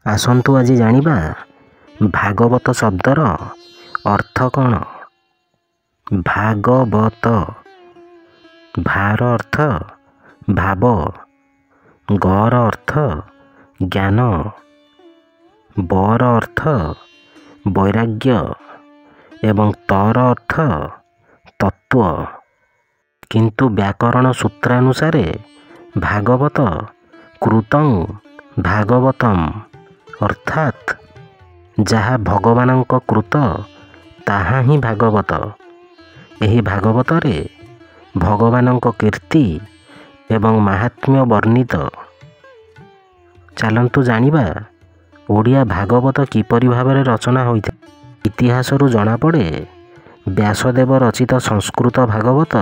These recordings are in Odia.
ଆସନ୍ତୁ ଆଜି ଜାଣିବା ଭାଗବତ ଶବ୍ଦର ଅର୍ଥ କ'ଣ। ଭାଗବତ, ଭାର ଅର୍ଥ ଭାବ, ଗର ଅର୍ଥ ଜ୍ଞାନ, ବର ଅର୍ଥ ବୈରାଗ୍ୟ ଏବଂ ତର ଅର୍ଥ ତତ୍ତ୍ୱ। କିନ୍ତୁ ବ୍ୟାକରଣ ସୂତ୍ରାନୁସାରେ ଭାଗବତ କୃତଂ ଭାଗବତମ୍ ଅର୍ଥାତ୍ ଯାହା ଭଗବାନଙ୍କ କୃତ ତାହା ହିଁ ଭାଗବତ। ଏହି ଭାଗବତରେ ଭଗବାନଙ୍କ କୀର୍ତ୍ତି ଏବଂ ମାହାତ୍ମ୍ୟ ବର୍ଣ୍ଣିତ। ଚାଲନ୍ତୁ ଜାଣିବା ଓଡ଼ିଆ ଭାଗବତ କିପରି ଭାବରେ ରଚନା ହୋଇଥାଏ। ଇତିହାସରୁ ଜଣାପଡ଼େ ବ୍ୟାସଦେବ ରଚିତ ସଂସ୍କୃତ ଭାଗବତ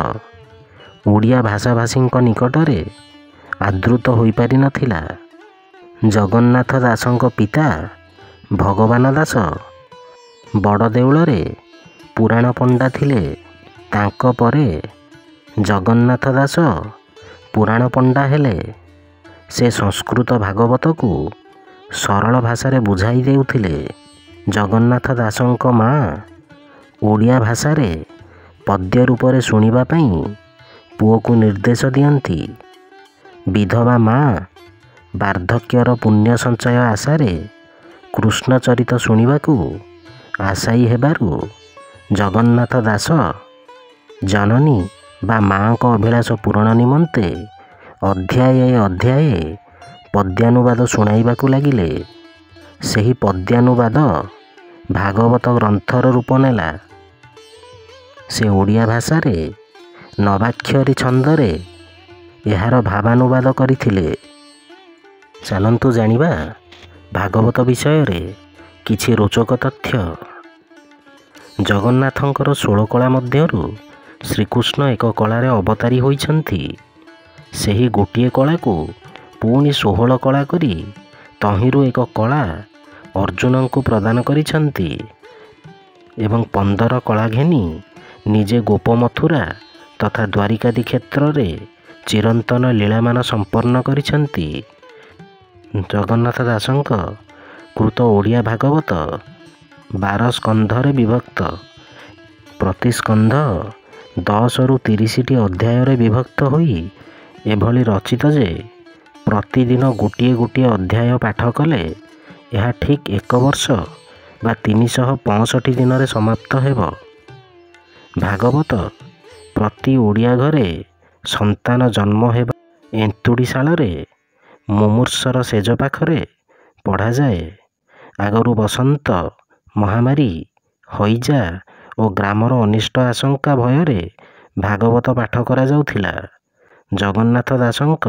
ଓଡ଼ିଆ ଭାଷାଭାଷୀଙ୍କ ନିକଟରେ ଆଦୃତ ହୋଇପାରିନଥିଲା। ଜଗନ୍ନାଥ ଦାସଙ୍କ ପିତା ଭଗବାନ ଦାସ ବଡ଼ଦେଉଳରେ ପୁରାଣ ପଣ୍ଡା ଥିଲେ। ତାଙ୍କ ପରେ ଜଗନ୍ନାଥ ଦାସ ପୁରାଣ ପଣ୍ଡା ହେଲେ। ସେ ସଂସ୍କୃତ ଭାଗବତକୁ ସରଳ ଭାଷାରେ ବୁଝାଇ ଦେଉଥିଲେ। ଜଗନ୍ନାଥ ଦାସଙ୍କ ମା' ଓଡ଼ିଆ ଭାଷାରେ ପଦ୍ୟ ରୂପରେ ଶୁଣିବା ପାଇଁ ପୁଅକୁ ନିର୍ଦ୍ଦେଶ ଦିଅନ୍ତି। ବିଧବା ମା' ବାର୍ଦ୍ଧକ୍ୟର ପୁଣ୍ୟ ସଞ୍ଚୟ ଆଶାରେ କୃଷ୍ଣ ଚରିତ ଶୁଣିବାକୁ ଆଶାୟୀ ହେବାରୁ ଜଗନ୍ନାଥ ଦାସ ଜନନୀ ବା ମା'ଙ୍କ ଅଭିଳାଷ ପୂରଣ ନିମନ୍ତେ ଅଧ୍ୟାୟେ ଅଧ୍ୟାୟେ ପଦ୍ୟାନୁବାଦ ଶୁଣାଇବାକୁ ଲାଗିଲେ। ସେହି ପଦ୍ୟାନୁବାଦ ଭାଗବତ ଗ୍ରନ୍ଥର ରୂପ ନେଲା। ସେ ଓଡ଼ିଆ ଭାଷାରେ ନବାକ୍ଷରୀ ଛନ୍ଦରେ ଏହାର ଭାବାନୁବାଦ କରିଥିଲେ। ଚାଲନ୍ତୁ ଜାଣିବା ଭାଗବତ ବିଷୟରେ କିଛି ରୋଚକ ତଥ୍ୟ। ଜଗନ୍ନାଥଙ୍କର 16 କଳା ମଧ୍ୟରୁ ଶ୍ରୀକୃଷ୍ଣ ଏକ କଳାରେ ଅବତାରୀ ହୋଇଛନ୍ତି। ସେହି ଗୋଟିଏ କଳାକୁ ପୁଣି 16 କଳା କରି ତହିଁରୁ ଏକ କଳା ଅର୍ଜୁନଙ୍କୁ ପ୍ରଦାନ କରିଛନ୍ତି ଏବଂ 15 କଳା ଘେନି ନିଜେ ଗୋପ ମଥୁରା ତଥା ଦ୍ୱାରିକାଦି କ୍ଷେତ୍ରରେ ଚିରନ୍ତନ ଲୀଳାମାନ ସମ୍ପନ୍ନ କରିଛନ୍ତି। ଜଗନ୍ନାଥ ଦାସଙ୍କ କୃତ ଓଡ଼ିଆ ଭାଗବତ 12 ସ୍କନ୍ଧରେ ବିଭକ୍ତ। ପ୍ରତି ସ୍କନ୍ଧ 10ରୁ 30ଟି ଅଧ୍ୟାୟରେ ବିଭକ୍ତ ହୋଇ ଏଭଳି ରଚିତ ଯେ ପ୍ରତିଦିନ ଗୋଟିଏ ଗୋଟିଏ ଅଧ୍ୟାୟ ପାଠ କଲେ ଏହା ଠିକ୍ 1 ବର୍ଷ ବା 365 ଦିନରେ ସମାପ୍ତ ହେବ। ଭାଗବତ ପ୍ରତି ଓଡ଼ିଆ ଘରେ ସନ୍ତାନ ଜନ୍ମ ହେବା ଏନ୍ତୁଡ଼ିଶାଳରେ ମୁମୂର୍ଷର ଶେଜ ପାଖରେ ପଢ଼ାଯାଏ। ଆଗରୁ ବସନ୍ତ, ମହାମାରୀ, ହଇଜା ଓ ଗ୍ରାମର ଅନିଷ୍ଟ ଆଶଙ୍କା ଭୟରେ ଭାଗବତ ପାଠ କରାଯାଉଥିଲା। ଜଗନ୍ନାଥ ଦାସଙ୍କ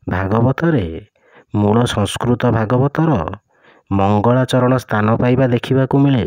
ଭାଗବତରେ ମୂଳ ସଂସ୍କୃତ ଭାଗବତର ମଙ୍ଗଳାଚରଣ ସ୍ଥାନ ପାଇବା ଦେଖିବାକୁ ମିଳେ।